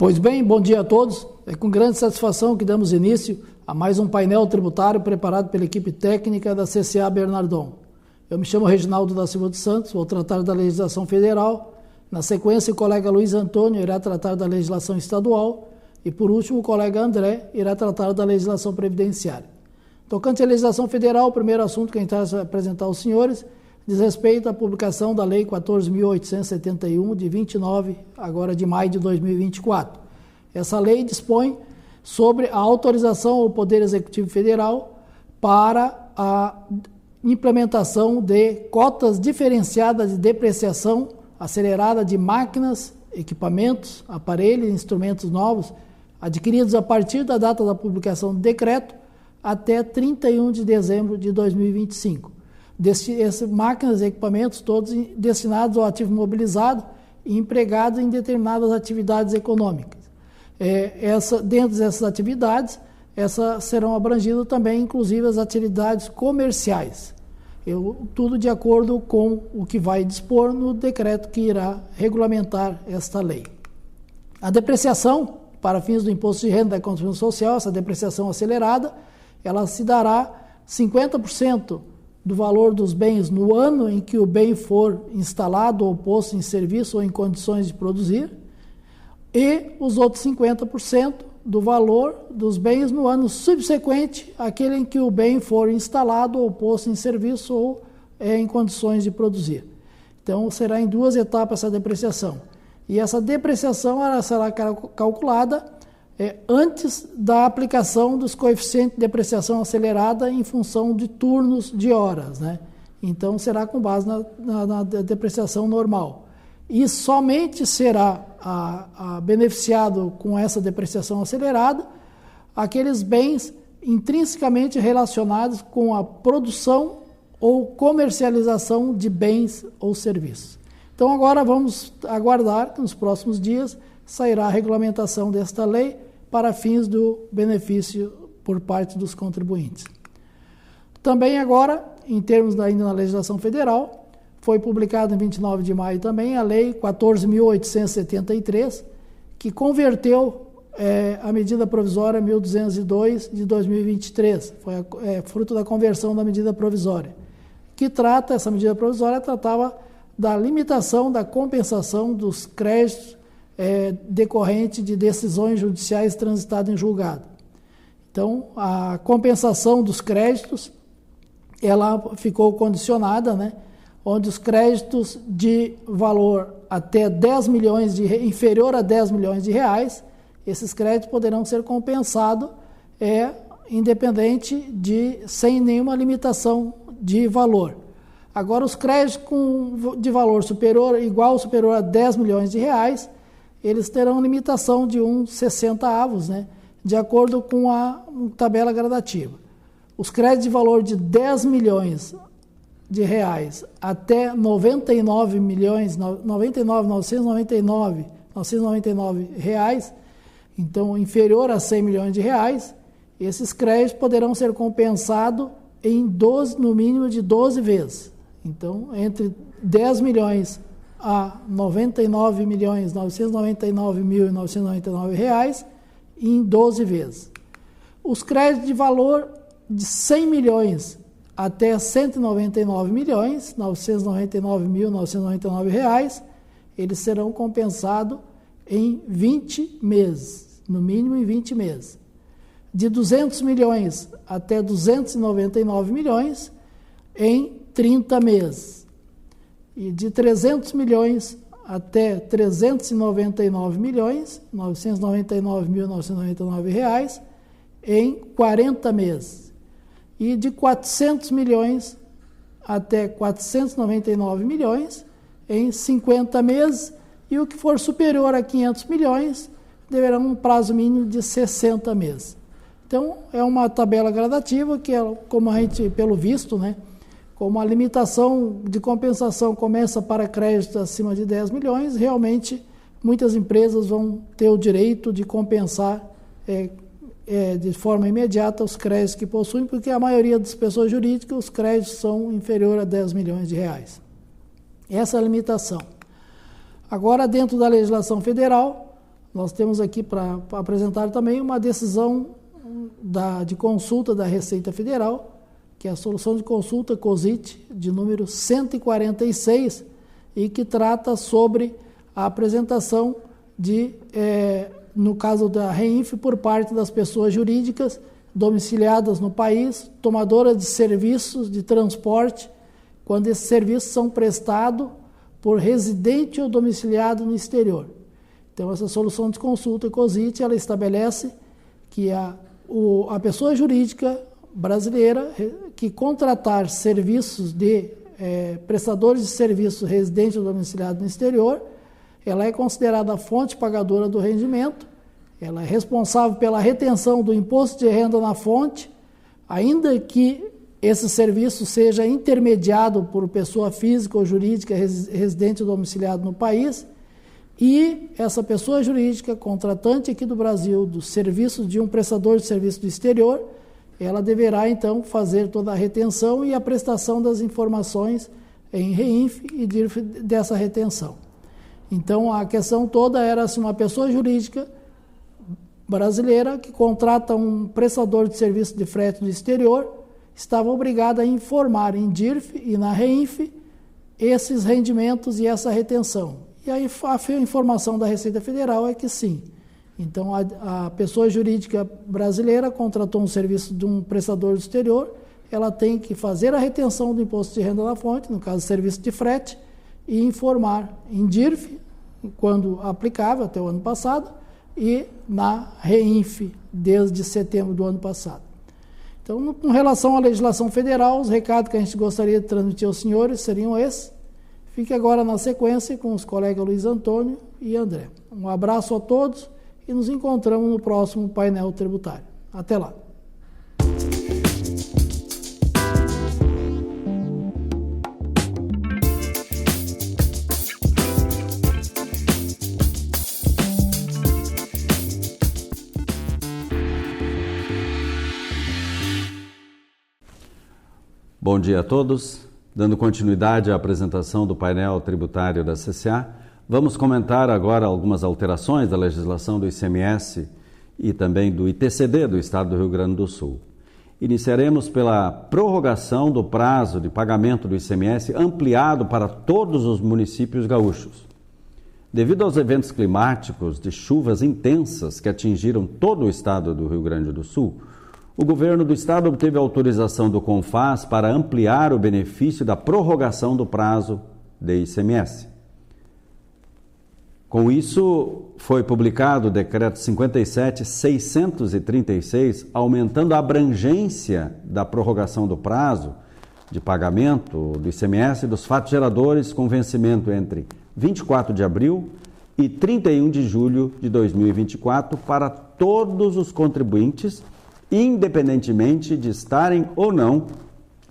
Pois bem, bom dia a todos. É com grande satisfação que damos início a mais um painel tributário preparado pela equipe técnica da CCA Bernardon. Eu me chamo Reginaldo da Silva dos Santos, vou tratar da legislação federal. Na sequência, o colega Luiz Antônio irá tratar da legislação estadual e, por último, o colega André irá tratar da legislação previdenciária. Tocante à legislação federal, o primeiro assunto que a gente vai apresentar aos senhores diz respeito à publicação da Lei 14.871, de 29 agora de maio de 2024. Essa lei dispõe sobre a autorização ao Poder Executivo Federal para a implementação de cotas diferenciadas de depreciação acelerada de máquinas, equipamentos, aparelhos e instrumentos novos adquiridos a partir da data da publicação do decreto até 31 de dezembro de 2025. Essas máquinas e equipamentos todos destinados ao ativo mobilizado e empregados em determinadas atividades econômicas. Dentro dessas atividades, serão abrangidas também, inclusive, as atividades comerciais. Tudo de acordo com o que vai dispor no decreto que irá regulamentar esta lei. A depreciação, para fins do imposto de renda da contribuição social, essa depreciação acelerada, ela se dará 50% do valor dos bens no ano em que o bem for instalado ou posto em serviço ou em condições de produzir, e os outros 50% do valor dos bens no ano subsequente àquele em que o bem for instalado ou posto em serviço ou em condições de produzir. Então, será em duas etapas essa depreciação. E essa depreciação ela será calculada antes da aplicação dos coeficientes de depreciação acelerada em função de turnos de horas, né? Então, será com base na depreciação normal. E somente será beneficiado com essa depreciação acelerada aqueles bens intrinsecamente relacionados com a produção ou comercialização de bens ou serviços. Então, agora vamos aguardar que nos próximos dias sairá a regulamentação desta lei para fins do benefício por parte dos contribuintes. Também agora, em termos ainda na legislação federal, foi publicada em 29 de maio também a Lei 14.873, que converteu a medida provisória 1.202 de 2023, foi fruto da conversão da medida provisória, que essa medida provisória tratava da limitação da compensação dos créditos decorrente de decisões judiciais transitadas em julgado. Então, a compensação dos créditos, ela ficou condicionada, né, onde os créditos de valor até 10 milhões inferior a 10 milhões de reais, esses créditos poderão ser compensados independente sem nenhuma limitação de valor. Agora, os créditos de valor igual ou superior a 10 milhões de reais, eles terão limitação de 1/60, né, de acordo com a tabela gradativa. Os créditos de valor de 10 milhões de reais até 99.999 reais, então inferior a 100 milhões de reais, esses créditos poderão ser compensados no mínimo de 12 vezes. Então, entre 10 milhões a 99.999.999 reais em 12 vezes. Os créditos de valor de 100 milhões até 199.999.999 reais, eles serão compensados em 20 meses, no mínimo em 20 meses. De 200 milhões até 299 milhões em 30 meses. E de 300 milhões até 399.999.999 reais em 40 meses. E de 400 milhões até 499 milhões em 50 meses. E o que for superior a 500 milhões deverá um prazo mínimo de 60 meses. Então, é uma tabela gradativa que, como a gente, pelo visto, né, como a limitação de compensação começa para créditos acima de 10 milhões, realmente muitas empresas vão ter o direito de compensar de forma imediata os créditos que possuem, porque a maioria das pessoas jurídicas, os créditos são inferiores a 10 milhões de reais. Essa é a limitação. Agora, dentro da legislação federal, nós temos aqui para apresentar também uma decisão de consulta da Receita Federal, que é a solução de consulta COSIT de número 146, e que trata sobre a apresentação no caso da REINF, por parte das pessoas jurídicas domiciliadas no país, tomadoras de serviços de transporte, quando esses serviços são prestados por residente ou domiciliado no exterior. Então, essa solução de consulta COSIT, ela estabelece que a pessoa jurídica brasileira que contratar serviços de prestadores de serviços residentes ou domiciliados no exterior, ela é considerada a fonte pagadora do rendimento, ela é responsável pela retenção do imposto de renda na fonte, ainda que esse serviço seja intermediado por pessoa física ou jurídica residente ou domiciliado no país, e essa pessoa jurídica contratante aqui do Brasil do serviço de um prestador de serviço do exterior, ela deverá então fazer toda a retenção e a prestação das informações em REINF e DIRF dessa retenção. Então, a questão toda era se uma pessoa jurídica brasileira que contrata um prestador de serviço de frete do exterior estava obrigada a informar em DIRF e na REINF esses rendimentos e essa retenção. E aí a informação da Receita Federal é que sim. Então, a pessoa jurídica brasileira contratou um serviço de um prestador do exterior, ela tem que fazer a retenção do imposto de renda na fonte, no caso, serviço de frete, e informar em DIRF, quando aplicável, até o ano passado, e na REINF, desde setembro do ano passado. Então, com relação à legislação federal, os recados que a gente gostaria de transmitir aos senhores seriam esses. Fique agora na sequência com os colegas Luiz Antônio e André. Um abraço a todos e nos encontramos no próximo painel tributário. Até lá. Bom dia a todos. Dando continuidade à apresentação do painel tributário da CCA, vamos comentar agora algumas alterações da legislação do ICMS e também do ITCD do Estado do Rio Grande do Sul. Iniciaremos pela prorrogação do prazo de pagamento do ICMS ampliado para todos os municípios gaúchos. Devido aos eventos climáticos de chuvas intensas que atingiram todo o Estado do Rio Grande do Sul, o governo do estado obteve autorização do CONFAS para ampliar o benefício da prorrogação do prazo de ICMS. Com isso, foi publicado o decreto 57.636, aumentando a abrangência da prorrogação do prazo de pagamento do ICMS dos fatos geradores com vencimento entre 24 de abril e 31 de julho de 2024 para todos os contribuintes, independentemente de estarem ou não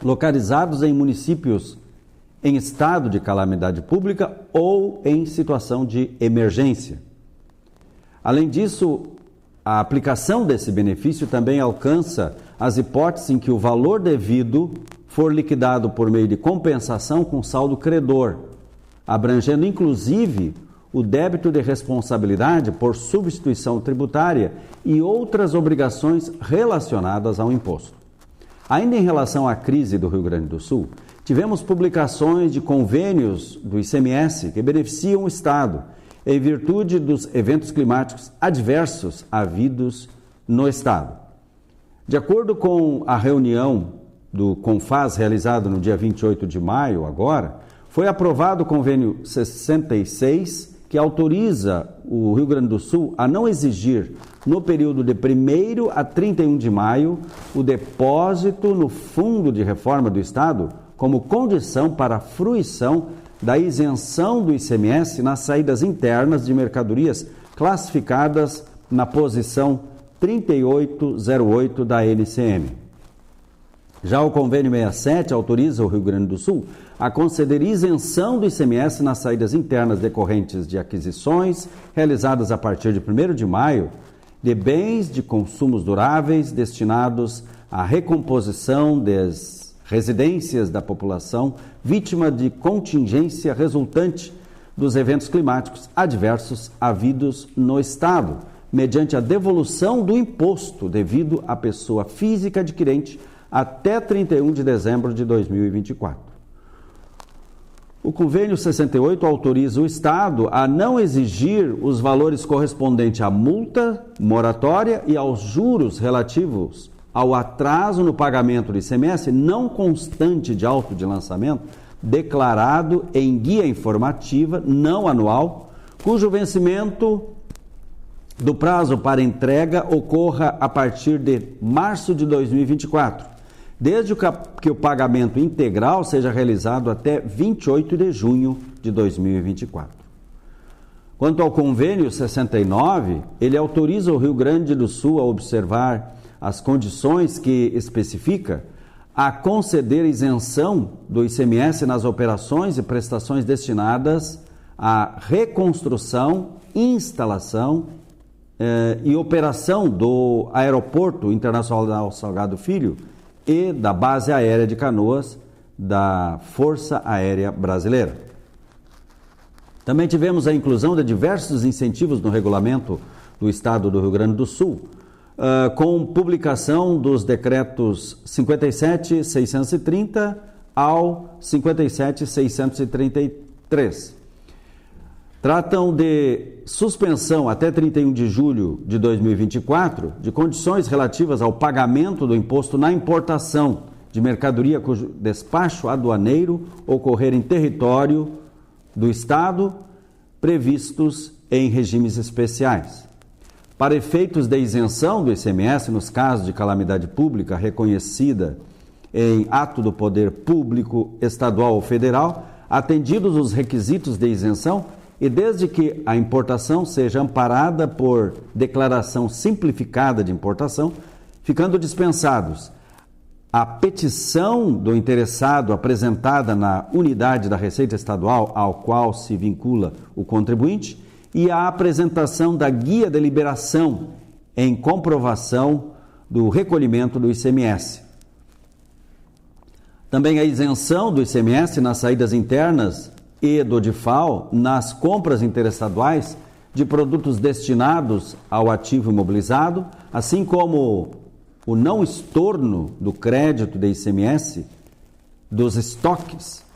localizados em municípios em estado de calamidade pública ou em situação de emergência. Além disso, a aplicação desse benefício também alcança as hipóteses em que o valor devido for liquidado por meio de compensação com saldo credor, abrangendo inclusive o débito de responsabilidade por substituição tributária e outras obrigações relacionadas ao imposto. Ainda em relação à crise do Rio Grande do Sul, tivemos publicações de convênios do ICMS que beneficiam o Estado em virtude dos eventos climáticos adversos havidos no Estado. De acordo com a reunião do CONFAS realizada no dia 28 de maio, agora, foi aprovado o convênio 66, que autoriza o Rio Grande do Sul a não exigir, no período de 1º a 31 de maio, o depósito no Fundo de Reforma do Estado como condição para a fruição da isenção do ICMS nas saídas internas de mercadorias classificadas na posição 3808 da NCM. Já o convênio 67 autoriza o Rio Grande do Sul a conceder isenção do ICMS nas saídas internas decorrentes de aquisições realizadas a partir de 1º de maio de bens de consumos duráveis destinados à recomposição das residências da população vítima de contingência resultante dos eventos climáticos adversos havidos no Estado, mediante a devolução do imposto devido à pessoa física adquirente até 31 de dezembro de 2024. O convênio 68 autoriza o Estado a não exigir os valores correspondentes à multa, moratória e aos juros relativos ao atraso no pagamento do ICMS não constante de auto de lançamento declarado em guia informativa não anual, cujo vencimento do prazo para entrega ocorra a partir de março de 2024, desde que o pagamento integral seja realizado até 28 de junho de 2024. Quanto ao convênio 69, ele autoriza o Rio Grande do Sul a observar as condições que especifica, a conceder isenção do ICMS nas operações e prestações destinadas à reconstrução, instalação e operação do Aeroporto Internacional Salgado Filho e da Base Aérea de Canoas da Força Aérea Brasileira. Também tivemos a inclusão de diversos incentivos no regulamento do Estado do Rio Grande do Sul, com publicação dos decretos 57.630 ao 57.633. Tratam de suspensão até 31 de julho de 2024 de condições relativas ao pagamento do imposto na importação de mercadoria cujo despacho aduaneiro ocorrer em território do Estado, previstos em regimes especiais. Para efeitos de isenção do ICMS nos casos de calamidade pública reconhecida em ato do poder público estadual ou federal, atendidos os requisitos de isenção e desde que a importação seja amparada por declaração simplificada de importação, ficando dispensados a petição do interessado apresentada na unidade da Receita Estadual ao qual se vincula o contribuinte e a apresentação da guia de liberação em comprovação do recolhimento do ICMS. Também a isenção do ICMS nas saídas internas e do DIFAL nas compras interestaduais de produtos destinados ao ativo imobilizado, assim como o não estorno do crédito de ICMS dos estoques,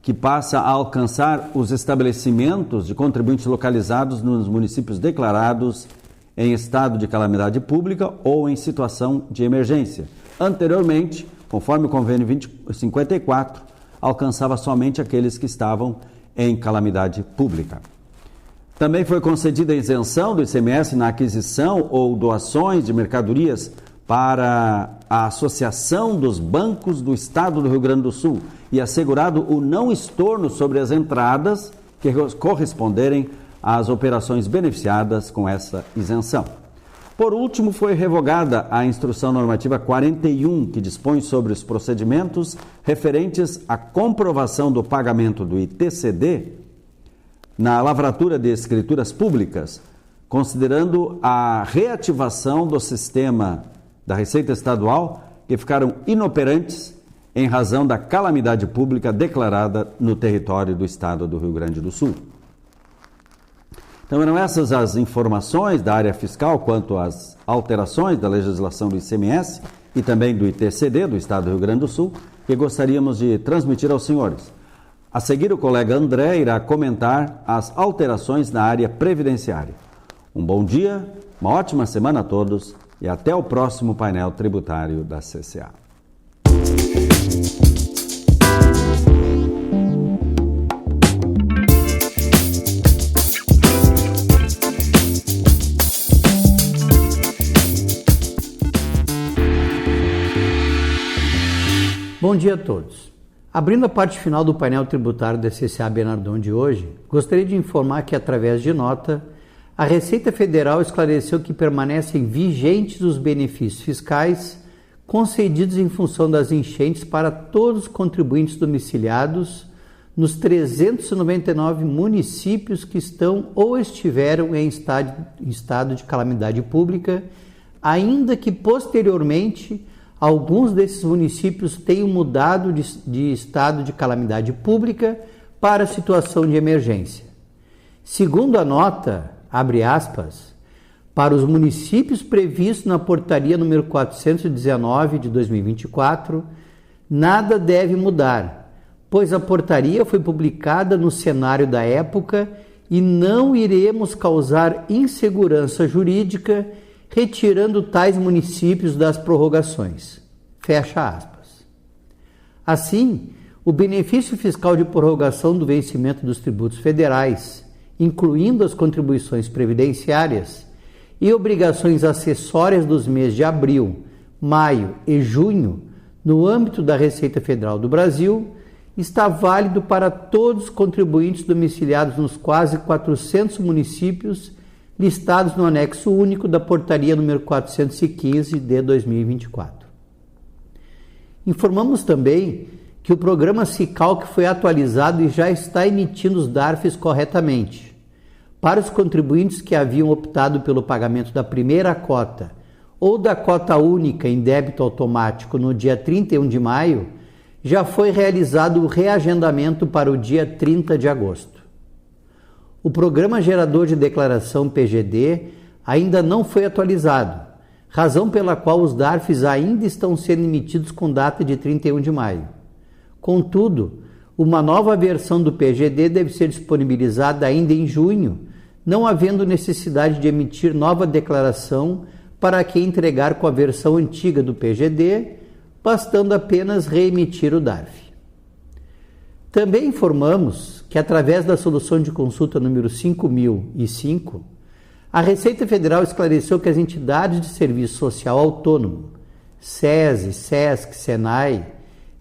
que passa a alcançar os estabelecimentos de contribuintes localizados nos municípios declarados em estado de calamidade pública ou em situação de emergência. Anteriormente, conforme o convênio 54, alcançava somente aqueles que estavam em calamidade pública. Também foi concedida a isenção do ICMS na aquisição ou doações de mercadorias para a Associação dos Bancos do Estado do Rio Grande do Sul e assegurado o não estorno sobre as entradas que corresponderem às operações beneficiadas com essa isenção. Por último, foi revogada a Instrução Normativa 41, que dispõe sobre os procedimentos referentes à comprovação do pagamento do ITCD na lavratura de escrituras públicas, considerando a reativação do sistema da Receita Estadual, que ficaram inoperantes em razão da calamidade pública declarada no território do Estado do Rio Grande do Sul. Então, eram essas as informações da área fiscal quanto às alterações da legislação do ICMS e também do ITCD do Estado do Rio Grande do Sul, que gostaríamos de transmitir aos senhores. A seguir, o colega André irá comentar as alterações na área previdenciária. Um bom dia, uma ótima semana a todos e até o próximo painel tributário da CCA. Bom dia a todos. Abrindo a parte final do painel tributário da CCA Bernardon de hoje, gostaria de informar que, através de nota, a Receita Federal esclareceu que permanecem vigentes os benefícios fiscais concedidos em função das enchentes para todos os contribuintes domiciliados nos 399 municípios que estão ou estiveram em estado de calamidade pública, ainda que posteriormente alguns desses municípios tenham mudado de estado de calamidade pública para a situação de emergência. Segundo a nota, abre aspas, para os municípios previstos na portaria número 419 de 2024, nada deve mudar, pois a portaria foi publicada no cenário da época e não iremos causar insegurança jurídica retirando tais municípios das prorrogações. Fecha aspas. Assim, o benefício fiscal de prorrogação do vencimento dos tributos federais, incluindo as contribuições previdenciárias e obrigações acessórias dos meses de abril, maio e junho, no âmbito da Receita Federal do Brasil, está válido para todos os contribuintes domiciliados nos quase 400 municípios listados no anexo único da portaria número 415 de 2024. Informamos também que o programa SICALC foi atualizado e já está emitindo os DARFs corretamente. Para os contribuintes que haviam optado pelo pagamento da primeira cota ou da cota única em débito automático no dia 31 de maio, já foi realizado o reagendamento para o dia 30 de agosto. O Programa Gerador de Declaração PGD ainda não foi atualizado, razão pela qual os DARFs ainda estão sendo emitidos com data de 31 de maio. Contudo, uma nova versão do PGD deve ser disponibilizada ainda em junho, não havendo necessidade de emitir nova declaração para quem entregar com a versão antiga do PGD, bastando apenas reemitir o DARF. Também informamos que, através da solução de consulta número 5005, a Receita Federal esclareceu que as entidades de serviço social autônomo, SESI, SESC, SENAI,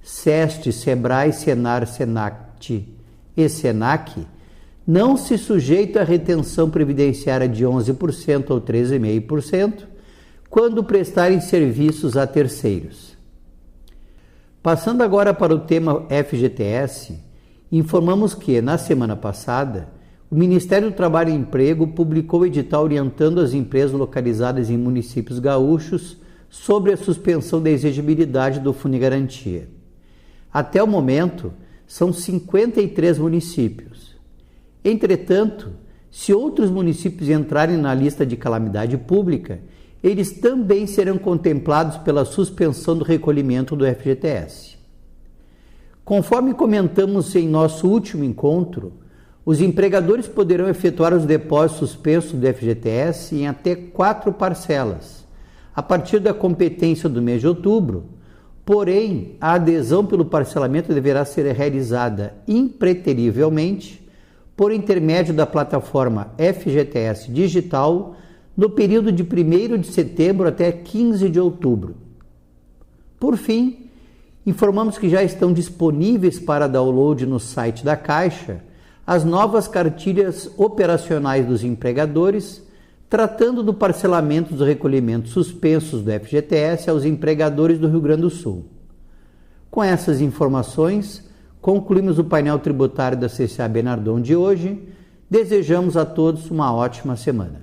SEST, SEBRAE, SENAR, SENACT e SENAC não se sujeitam à retenção previdenciária de 11% ou 13,5% quando prestarem serviços a terceiros. Passando agora para o tema FGTS, informamos que, na semana passada, o Ministério do Trabalho e Emprego publicou edital orientando as empresas localizadas em municípios gaúchos sobre a suspensão da exigibilidade do Fundo de Garantia. Até o momento, são 53 municípios. Entretanto, se outros municípios entrarem na lista de calamidade pública, eles também serão contemplados pela suspensão do recolhimento do FGTS. Conforme comentamos em nosso último encontro, os empregadores poderão efetuar os depósitos suspensos do FGTS em até 4 parcelas, a partir da competência do mês de outubro, porém, a adesão pelo parcelamento deverá ser realizada impreterivelmente por intermédio da plataforma FGTS Digital no período de 1º de setembro até 15 de outubro. Por fim, informamos que já estão disponíveis para download no site da Caixa as novas cartilhas operacionais dos empregadores, tratando do parcelamento dos recolhimentos suspensos do FGTS aos empregadores do Rio Grande do Sul. Com essas informações, concluímos o painel tributário da CCA Bernardon de hoje. Desejamos a todos uma ótima semana.